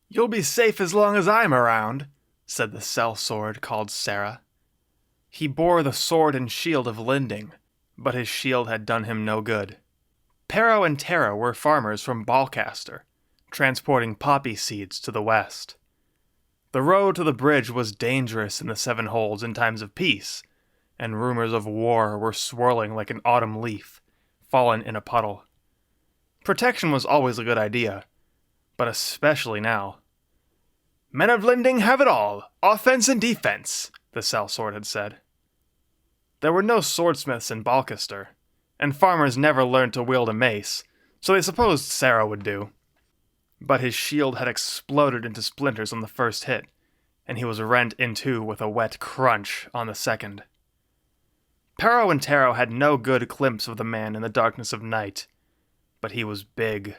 You'll be safe as long as I'm around, said the sellsword called Sarah. He bore the sword and shield of Linding, but his shield had done him no good. Pero and Tara were farmers from Balcaster, transporting poppy seeds to the west. The road to the bridge was dangerous in the Seven Holds in times of peace, and rumors of war were swirling like an autumn leaf, fallen in a puddle. Protection was always a good idea, but especially now. Men of Linding have it all, offense and defense, the sellsword had said. There were no swordsmiths in Balcaster, and farmers never learned to wield a mace, so they supposed Sarah would do. But his shield had exploded into splinters on the first hit, and he was rent in two with a wet crunch on the second. Pero and Taro had no good glimpse of the man in the darkness of night, but he was big.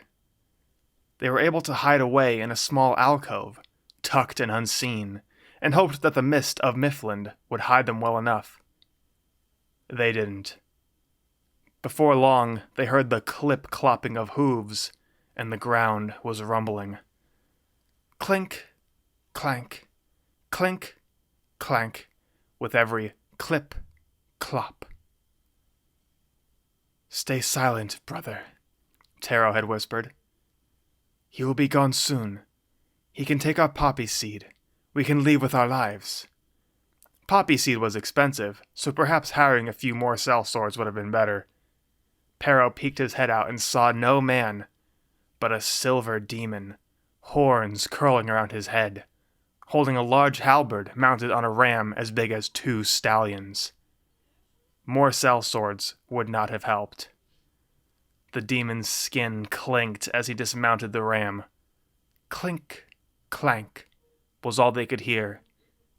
They were able to hide away in a small alcove, tucked and unseen, and hoped that the mist of Mifflin would hide them well enough. They didn't. Before long, they heard the clip-clopping of hooves, and the ground was rumbling. Clink, clank, clink, clank, with every clip, clop. "Stay silent, brother," Taro had whispered. "He will be gone soon. He can take our poppy seed. We can leave with our lives." Poppy seed was expensive, so perhaps hiring a few more sellswords would have been better. Pero peeked his head out and saw no man, but a silver demon, horns curling around his head, holding a large halberd mounted on a ram as big as 2 stallions. More sellswords would not have helped. The demon's skin clinked as he dismounted the ram. Clink, clank, was all they could hear,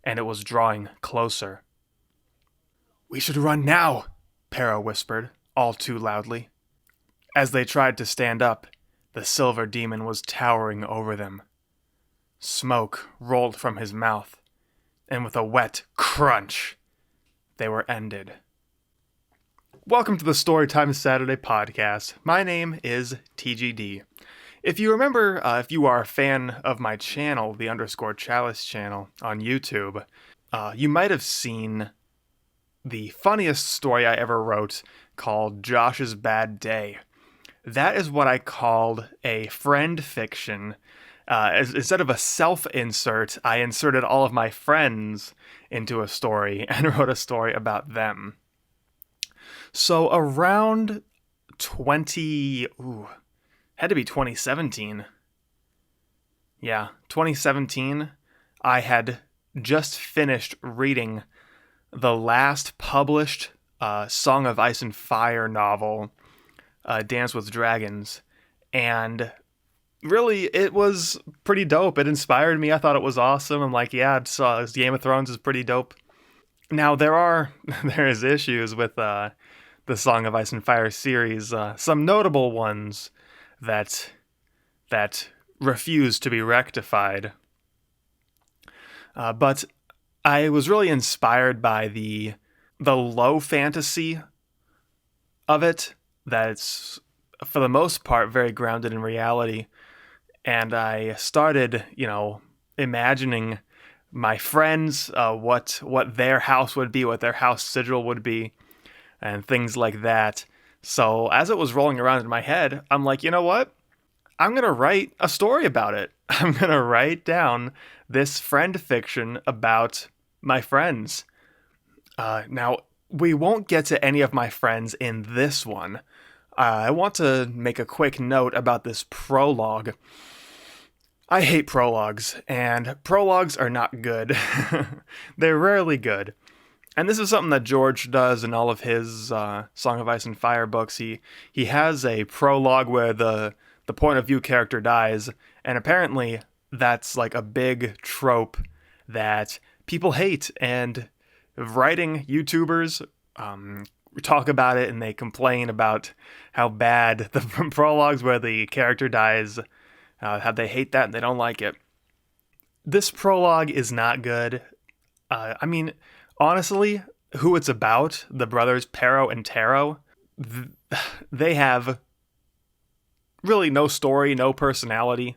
and it was drawing closer. "We should run now," Pero whispered, all too loudly. As they tried to stand up, the silver demon was towering over them. Smoke rolled from his mouth, and with a wet crunch, they were ended. Welcome to the Storytime Saturday podcast. My name is TGD. If you remember, if you are a fan of my channel, the _Chalice channel on YouTube, you might have seen the funniest story I ever wrote called Josh's Bad Day. That is what I called a friend fiction. Instead of a self-insert, I inserted all of my friends into a story and wrote a story about them. So around had to be 2017. Yeah, 2017, I had just finished reading the last published Song of Ice and Fire novel, Dance with Dragons, and really, it was pretty dope. It inspired me. I thought it was awesome. I'm like, yeah, Game of Thrones is pretty dope. Now, there is issues with the Song of Ice and Fire series, some notable ones that refuse to be rectified. But I was really inspired by the low fantasy of it, that's, for the most part, very grounded in reality. And I started, imagining my friends, what their house would be, what their house sigil would be, and things like that. So as it was rolling around in my head, I'm like, you know what? I'm going to write a story about it. I'm going to write down this friend fiction about my friends. Now, we won't get to any of my friends in this one. I want to make a quick note about this prologue. I hate prologues, and prologues are not good. They're rarely good. And this is something that George does in all of his Song of Ice and Fire books. He has a prologue where the point of view character dies, and apparently that's like a big trope that people hate, and writing YouTubers talk about it, and they complain about how bad the prologues where the character dies, how they hate that and they don't like it. This prologue is not good. Honestly, who it's about, the brothers Pero and Taro, they have really no story, no personality.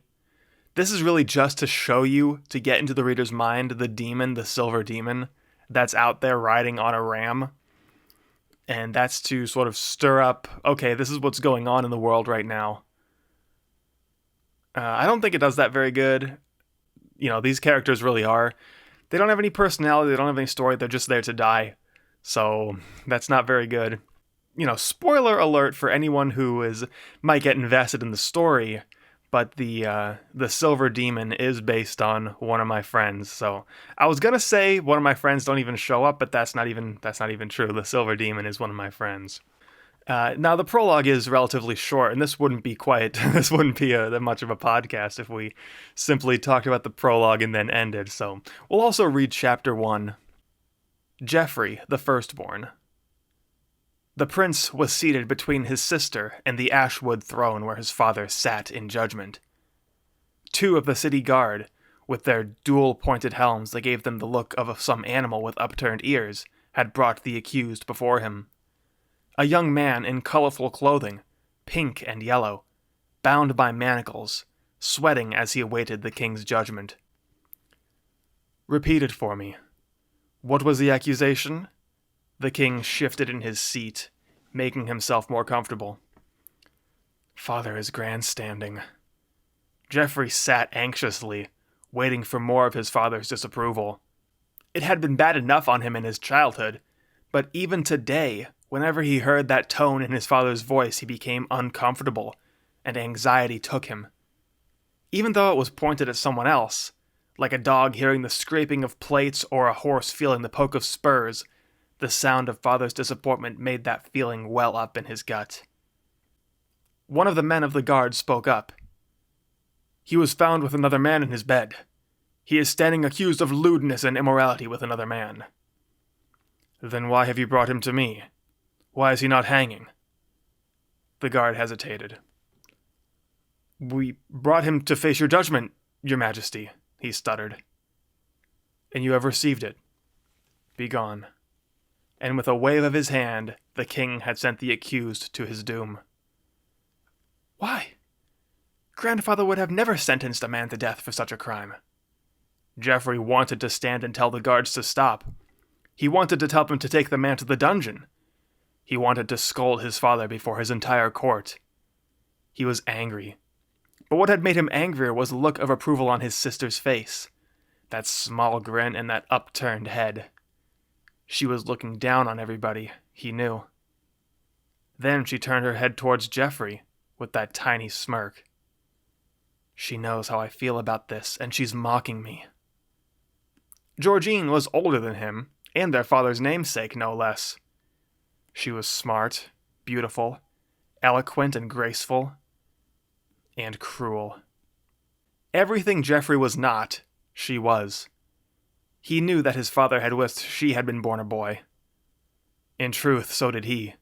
This is really just to show you, to get into the reader's mind, the demon, the silver demon, that's out there riding on a ram. And that's to sort of stir up, okay, this is what's going on in the world right now. I don't think it does that very good. These characters really are. They don't have any personality, they don't have any story, they're just there to die. So, that's not very good. Spoiler alert for anyone who might get invested in the story, but the Silver Demon is based on one of my friends. So, I was gonna say one of my friends don't even show up, but that's not even true. The Silver Demon is one of my friends. Now the prologue is relatively short, and this wouldn't be that much of a podcast if we simply talked about the prologue and then ended. So we'll also read chapter 1. Geoffrey, the firstborn. The prince was seated between his sister and the ashwood throne where his father sat in judgment. 2 of the city guard, with their dual-pointed helms that gave them the look of some animal with upturned ears, had brought the accused before him. A young man in colorful clothing, pink and yellow, bound by manacles, sweating as he awaited the king's judgment. Repeat it for me. What was the accusation? The king shifted in his seat, making himself more comfortable. Father is grandstanding. Geoffrey sat anxiously, waiting for more of his father's disapproval. It had been bad enough on him in his childhood, but even today, whenever he heard that tone in his father's voice, he became uncomfortable, and anxiety took him. Even though it was pointed at someone else, like a dog hearing the scraping of plates or a horse feeling the poke of spurs, the sound of father's disappointment made that feeling well up in his gut. One of the men of the guard spoke up. He was found with another man in his bed. He is standing accused of lewdness and immorality with another man. Then why have you brought him to me? Why is he not hanging? The guard hesitated. We brought him to face your judgment, your majesty, he stuttered. And you have received it. Be gone. And with a wave of his hand, the king had sent the accused to his doom. Why? Grandfather would have never sentenced a man to death for such a crime. Geoffrey wanted to stand and tell the guards to stop. He wanted to tell them to take the man to the dungeon. He wanted to scold his father before his entire court. He was angry. But what had made him angrier was the look of approval on his sister's face. That small grin and that upturned head. She was looking down on everybody, he knew. Then she turned her head towards Geoffrey, with that tiny smirk. She knows how I feel about this, and she's mocking me. Georgine was older than him, and their father's namesake, no less. She was smart, beautiful, eloquent and graceful, and cruel. Everything Geoffrey was not, she was. He knew that his father had wished she had been born a boy. In truth, so did he.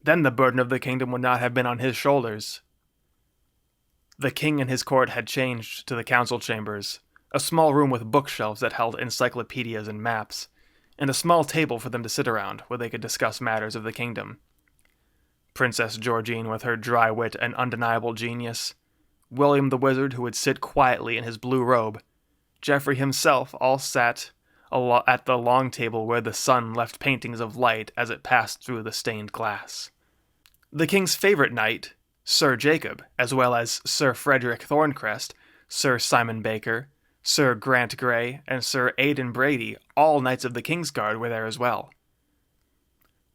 Then the burden of the kingdom would not have been on his shoulders. The king and his court had changed to the council chambers, a small room with bookshelves that held encyclopedias and maps, and a small table for them to sit around where they could discuss matters of the kingdom. Princess Georgine with her dry wit and undeniable genius, William the Wizard who would sit quietly in his blue robe, Geoffrey himself all sat at the long table where the sun left paintings of light as it passed through the stained glass. The king's favorite knight, Sir Jacob, as well as Sir Frederick Thorncrest, Sir Simon Baker, Sir Grant Grey, and Sir Aidan Brady, all knights of the Kingsguard, were there as well.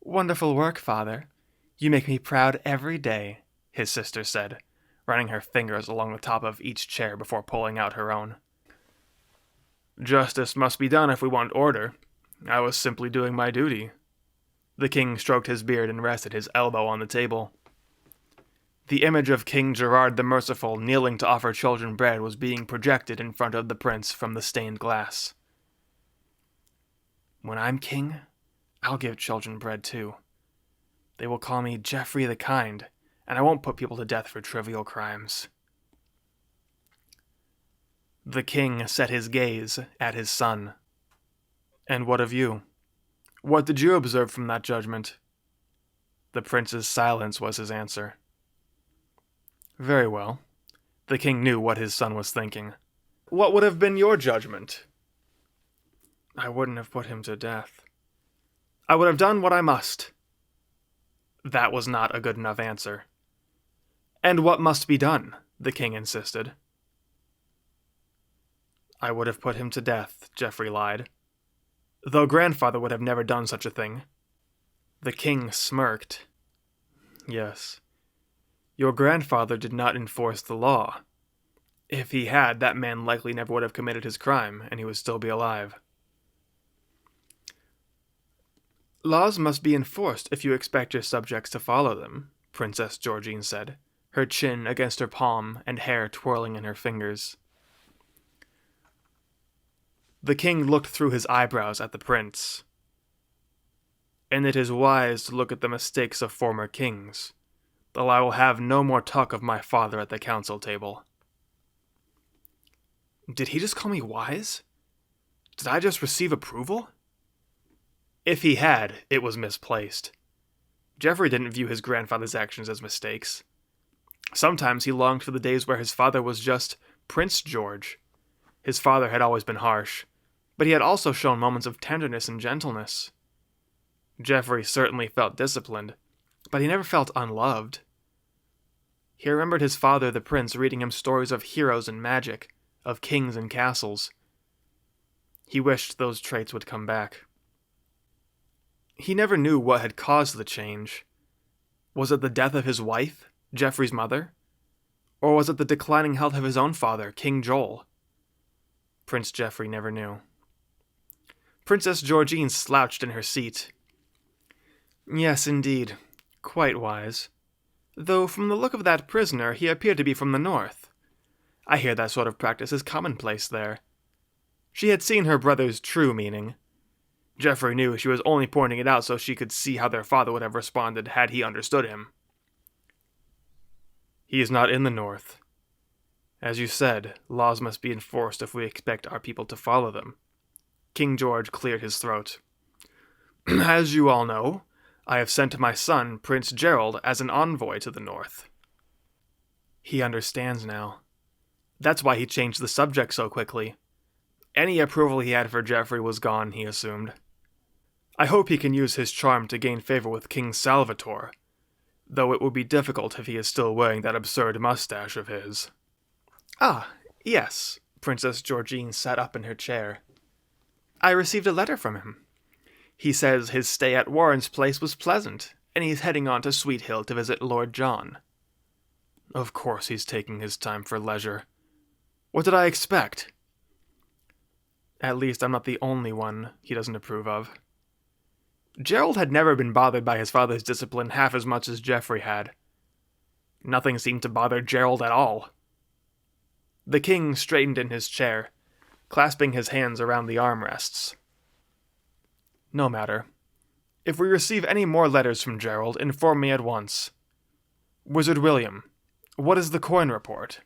Wonderful work, father. You make me proud every day, his sister said, running her fingers along the top of each chair before pulling out her own. Justice must be done if we want order. I was simply doing my duty. The king stroked his beard and rested his elbow on the table. The image of King Gerard the Merciful kneeling to offer children bread was being projected in front of the prince from the stained glass. When I'm king, I'll give children bread too. They will call me Geoffrey the Kind, and I won't put people to death for trivial crimes. The king set his gaze at his son. And what of you? What did you observe from that judgment? The prince's silence was his answer. Very well. The king knew what his son was thinking. "What would have been your judgment?" "I wouldn't have put him to death. I would have done what I must." That was not a good enough answer. "And what must be done?" the king insisted. "I would have put him to death," Geoffrey lied. "Though grandfather would have never done such a thing." The king smirked. "Yes. Your grandfather did not enforce the law. If he had, that man likely never would have committed his crime, and he would still be alive." "Laws must be enforced if you expect your subjects to follow them," Princess Georgine said, her chin against her palm and hair twirling in her fingers. The king looked through his eyebrows at the prince. "And it is wise to look at the mistakes of former kings, though I will have no more talk of my father at the council table." Did he just call me wise? Did I just receive approval? If he had, it was misplaced. Geoffrey didn't view his grandfather's actions as mistakes. Sometimes he longed for the days where his father was just Prince George. His father had always been harsh, but he had also shown moments of tenderness and gentleness. Geoffrey certainly felt disciplined, but he never felt unloved. He remembered his father, the prince, reading him stories of heroes and magic, of kings and castles. He wished those traits would come back. He never knew what had caused the change. Was it the death of his wife, Geoffrey's mother? Or was it the declining health of his own father, King Joel? Prince Geoffrey never knew. Princess Georgine slouched in her seat. "Yes, indeed. Quite wise. Though from the look of that prisoner, he appeared to be from the north. I hear that sort of practice is commonplace there." She had seen her brother's true meaning. Geoffrey knew she was only pointing it out so she could see how their father would have responded had he understood him. "He is not in the north. As you said, laws must be enforced if we expect our people to follow them." King George cleared his throat. "As you all know, I have sent my son, Prince Gerald, as an envoy to the north." He understands now. That's why he changed the subject so quickly. Any approval he had for Geoffrey was gone, he assumed. "I hope he can use his charm to gain favor with King Salvatore, though it will be difficult if he is still wearing that absurd mustache of his." "Ah, yes." Princess Georgine sat up in her chair. "I received a letter from him. He says his stay at Warren's place was pleasant, and he's heading on to Sweet Hill to visit Lord John." Of course he's taking his time for leisure. What did I expect? At least I'm not the only one he doesn't approve of. Gerald had never been bothered by his father's discipline half as much as Geoffrey had. Nothing seemed to bother Gerald at all. The king straightened in his chair, clasping his hands around the armrests. "No matter. If we receive any more letters from Gerald, inform me at once. Wizard William, what is the coin report?"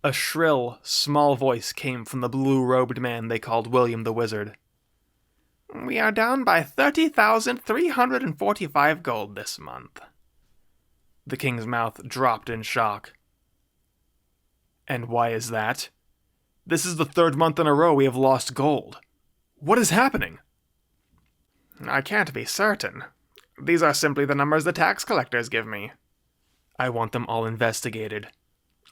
A shrill, small voice came from the blue-robed man they called William the Wizard. "We are down by 30,345 gold this month." The king's mouth dropped in shock. "And why is that? This is the third month in a row we have lost gold. What is happening?" "I can't be certain. These are simply the numbers the tax collectors give me." "I want them all investigated.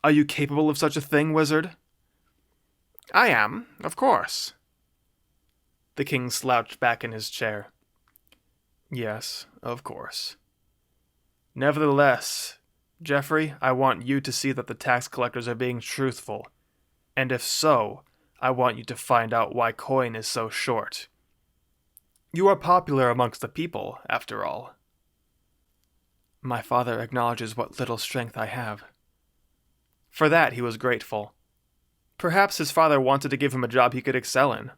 Are you capable of such a thing, wizard?" "I am, of course." The king slouched back in his chair. "Yes, of course. Nevertheless, Geoffrey, I want you to see that the tax collectors are being truthful, and if so, I want you to find out why coin is so short. You are popular amongst the people, after all." "My father acknowledges what little strength I have." For that he was grateful. Perhaps his father wanted to give him a job he could excel in.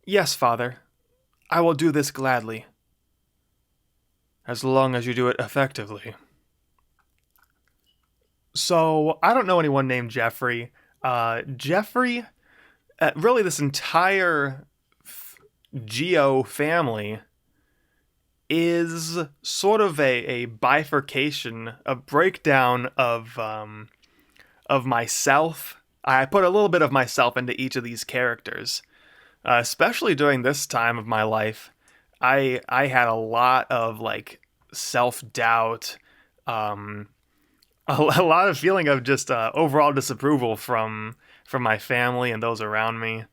"Yes, father. I will do this gladly." "As long as you do it effectively." So, I don't know anyone named Geoffrey. Geoffrey, really this entire Geo family is sort of a bifurcation, a breakdown of myself. I put a little bit of myself into each of these characters, especially during this time of my life. I had a lot of like self doubt, um, a lot of feeling of just overall disapproval from my family and those around me.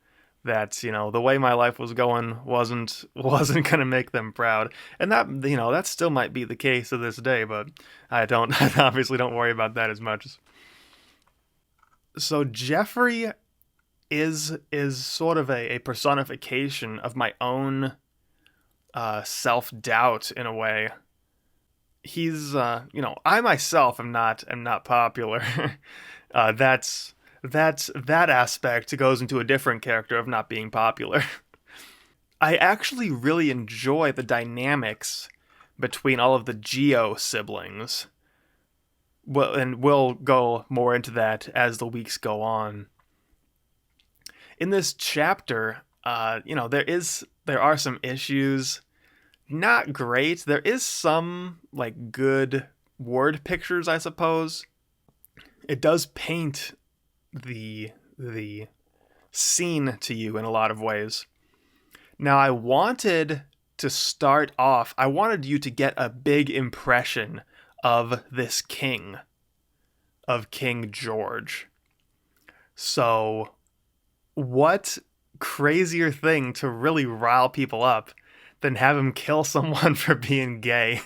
That the way my life was going wasn't gonna make them proud, and that still might be the case to this day. But I don't I obviously don't worry about that as much. So Geoffrey is sort of a personification of my own self doubt in a way. He's I myself am not popular. That aspect goes into a different character of not being popular. I actually really enjoy the dynamics between all of the Geo siblings. Well, and we'll go more into that as the weeks go on. In this chapter, there are some issues. Not great. There is some like good word pictures, I suppose. It does paint the scene to you in a lot of ways. Now, I wanted to start off. I wanted you to get a big impression of this king, of King George. So, what crazier thing to really rile people up than have him kill someone for being gay?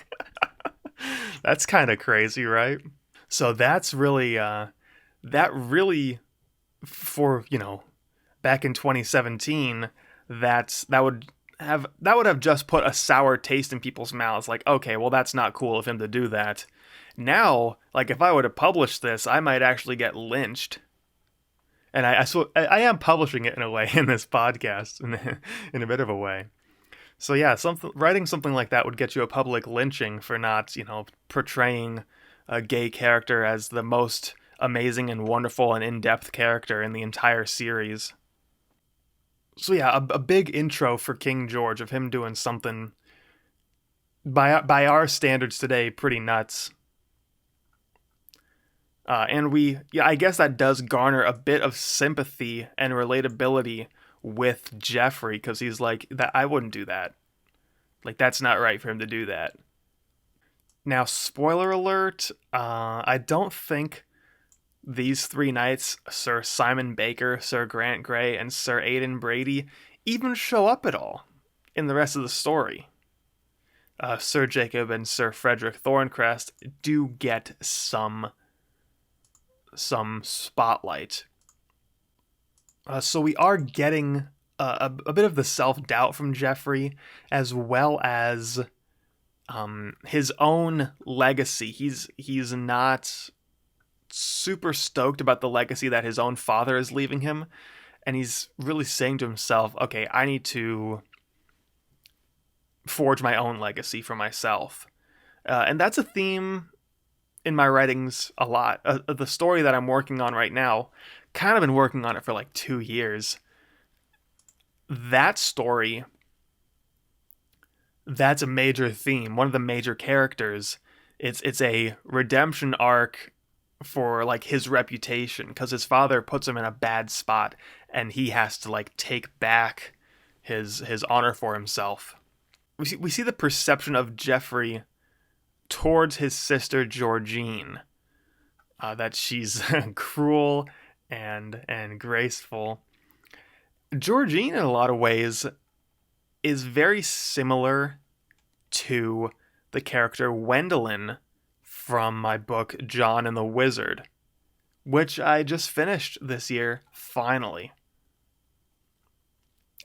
That's kind of crazy, right? So that really for back in 2017, that would have just put a sour taste in people's mouths. Like, okay, well, that's not cool of him to do that. Now, like, if I were to publish this, I might actually get lynched. And I am publishing it in a way in this podcast, in a bit of a way. So yeah, writing something like that would get you a public lynching for not, portraying a gay character as the most amazing and wonderful and in-depth character in the entire series. So yeah, a big intro for King George of him doing something by our standards today pretty nuts. I guess that does garner a bit of sympathy and relatability with Geoffrey, because he's like, that I wouldn't do that. Like, that's not right for him to do that. Now, spoiler alert, I don't think these three knights, Sir Simon Baker, Sir Grant Grey, and Sir Aidan Brady, even show up at all in the rest of the story. Sir Jacob and Sir Frederick Thorncrest do get some spotlight. So we are getting a bit of the self-doubt from Geoffrey, as well as his own legacy. He's not super stoked about the legacy that his own father is leaving him, and he's really saying to himself, okay, I need to forge my own legacy for myself. And that's a theme in my writings a lot. The story that I'm working on right now, kind of been working on it for like 2 years. That story, that's a major theme. One of the major characters. It's a redemption arc for like his reputation, because his father puts him in a bad spot, and he has to like take back his honor for himself. We see the perception of Geoffrey towards his sister Georgine, that she's cruel and graceful. Georgine, in a lot of ways, is very similar to the character Wendelin from my book John and the Wizard, which I just finished this year, finally.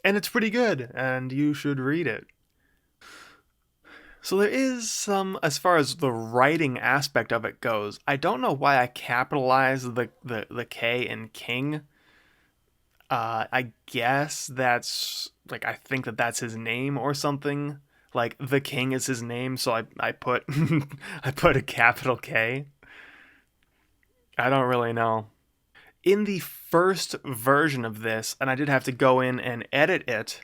And it's pretty good, and you should read it. So there is some, as far as the writing aspect of it goes, I don't know why I capitalized the K in King. I guess that's, like, I think that's his name or something. Like, the King is his name, so I put I put a capital K. I don't really know. In the first version of this, and I did have to go in and edit it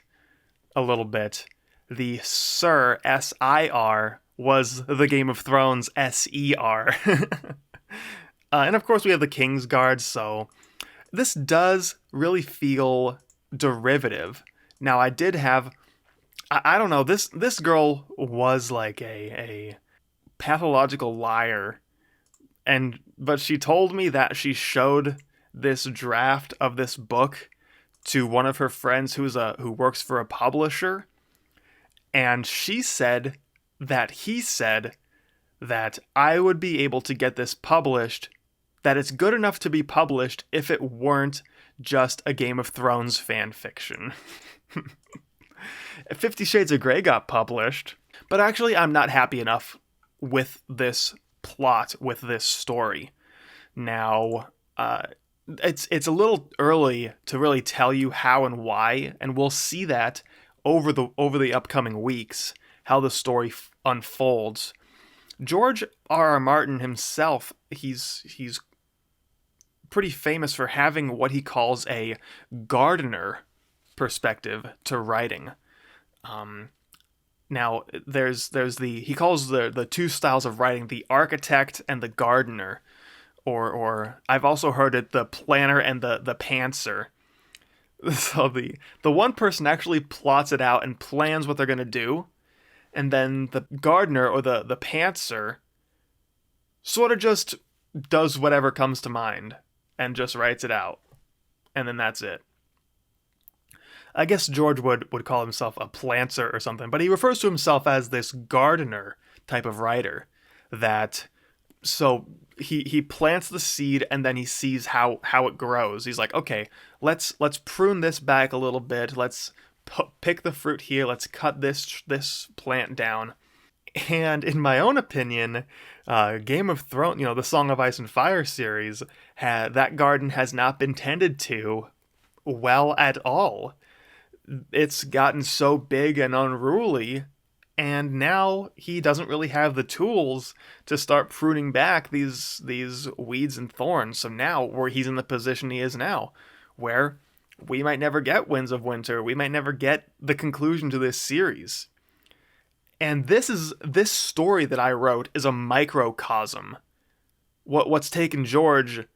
a little bit, the Sir, S-I-R, was the Game of Thrones, S-E-R. And of course we have the King's Guard, so this does really feel derivative. Now I did have, I don't know, this girl was like a pathological liar, but she told me that she showed this draft of this book to one of her friends who works for a publisher, and she said that he said that I would be able to get this published, that it's good enough to be published if it weren't just a Game of Thrones fan fiction. 50 Shades of Grey got published, but actually I'm not happy enough with this plot, with this story. Now, it's a little early to really tell you how and why, and we'll see that over the upcoming weeks, how the story unfolds. George R.R. Martin himself, he's pretty famous for having what he calls a gardener perspective to writing. Now he calls the two styles of writing the architect and the gardener, or I've also heard it the planner and the pantser. So the one person actually plots it out and plans what they're gonna do, and then the gardener or the pantser sort of just does whatever comes to mind and just writes it out, and then that's it. I guess George would call himself a planter or something, but he refers to himself as this gardener type of writer. So he plants the seed and then he sees how it grows. He's like, okay, let's prune this back a little bit. Let's pick the fruit here. Let's cut this plant down. And in my own opinion, Game of Thrones, the Song of Ice and Fire series, that garden has not been tended to well at all. It's gotten so big and unruly, and now he doesn't really have the tools to start pruning back these weeds and thorns. So now where he's in the position he is now, where we might never get Winds of Winter, we might never get the conclusion to this series. And this story that I wrote is a microcosm. What's taken George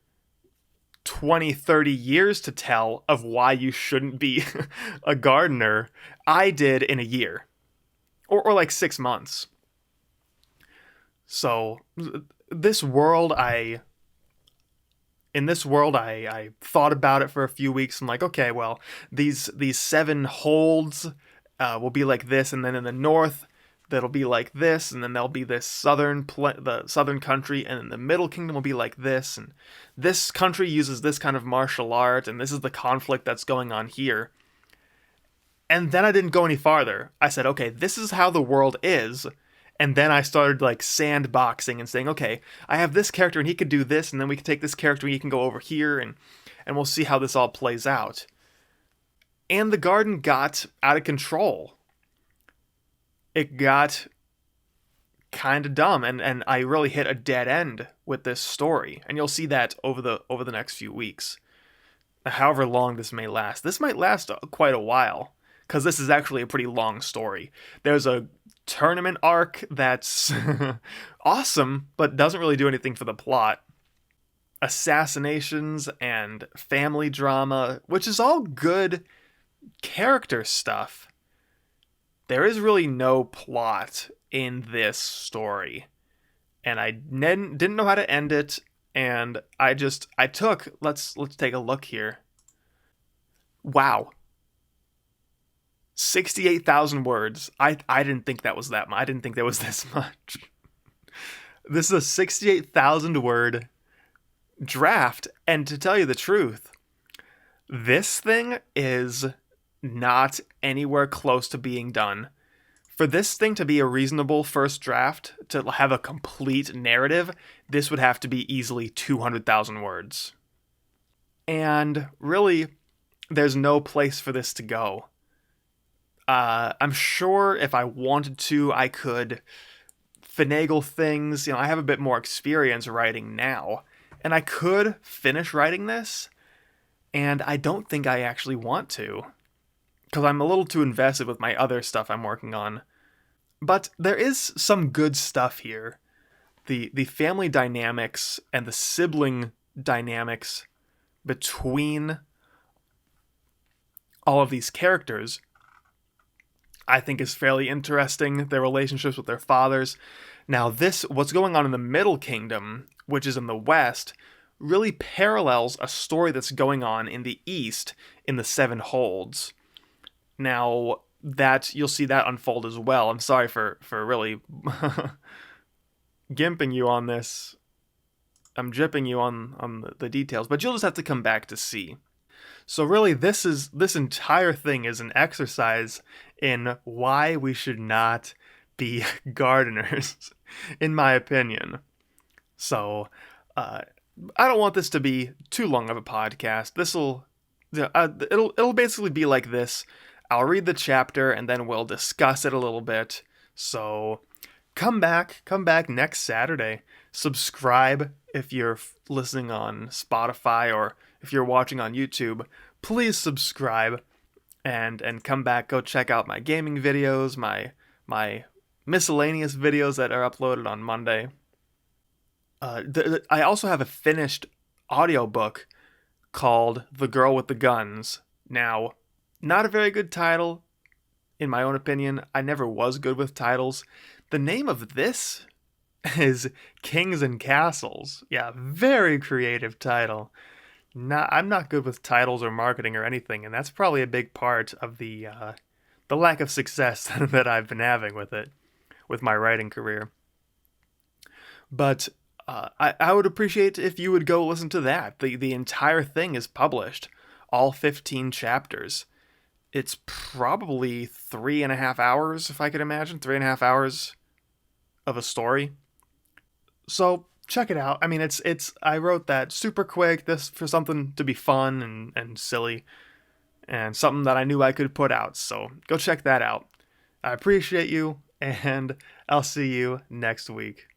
20, 30 years to tell of why you shouldn't be a gardener, I did in a year. Or like 6 months. So this world, I thought about it for a few weeks. I'm like, okay, well, these 7 holds will be like this, and then in the north that'll be like this, and then there'll be this the southern country, and then the Middle Kingdom will be like this, and this country uses this kind of martial art, and this is the conflict that's going on here. And then I didn't go any farther. I said, okay, this is how the world is. And then I started like sandboxing and saying, okay, I have this character and he could do this, and then we can take this character and he can go over here, and we'll see how this all plays out. And the garden got out of control. It got kind of dumb, and I really hit a dead end with this story. And you'll see that over the next few weeks. However long this may last. This might last quite a while, because this is actually a pretty long story. There's a tournament arc that's awesome, but doesn't really do anything for the plot. Assassinations and family drama, which is all good character stuff. There is really no plot in this story, and I didn't know how to end it, and let's take a look here. Wow. 68,000 words. I didn't think that was that much. I didn't think there was this much. This is a 68,000 word draft, and to tell you the truth, this thing is not anywhere close to being done. For this thing to be a reasonable first draft, to have a complete narrative, this would have to be easily 200,000 words. And really, there's no place for this to go. I'm sure if I wanted to, I could finagle things. I have a bit more experience writing now, and I could finish writing this, and I don't think I actually want to. because I'm a little too invested with my other stuff I'm working on. But there is some good stuff here. The family dynamics and the sibling dynamics between all of these characters, I think, is fairly interesting. Their relationships with their fathers. Now, what's going on in the Middle Kingdom, which is in the West, really parallels a story that's going on in the East in the Seven Holds. Now, that you'll see that unfold as well. I'm sorry for really gimping you on this. I'm jipping you on the details, but you'll just have to come back to see. So really, this entire thing is an exercise in why we should not be gardeners, in my opinion. So, I don't want this to be too long of a podcast. It'll basically be like this. I'll read the chapter and then we'll discuss it a little bit. So, come back next Saturday. Subscribe if you're listening on Spotify, or if you're watching on YouTube. Please subscribe and come back. Go check out my gaming videos, my miscellaneous videos that are uploaded on Monday. I also have a finished audiobook called The Girl with the Guns. Now, not a very good title, in my own opinion. I never was good with titles. The name of this is Kings and Castles. Yeah, very creative title. I'm not good with titles or marketing or anything, and that's probably a big part of the lack of success that I've been having with my writing career. But I would appreciate if you would go listen to that. The entire thing is published, all 15 chapters. It's probably 3.5 hours, if I could imagine, 3.5 hours of a story. So check it out. I mean, I wrote that super quick, this for something to be fun and silly, and something that I knew I could put out. So go check that out. I appreciate you, and I'll see you next week.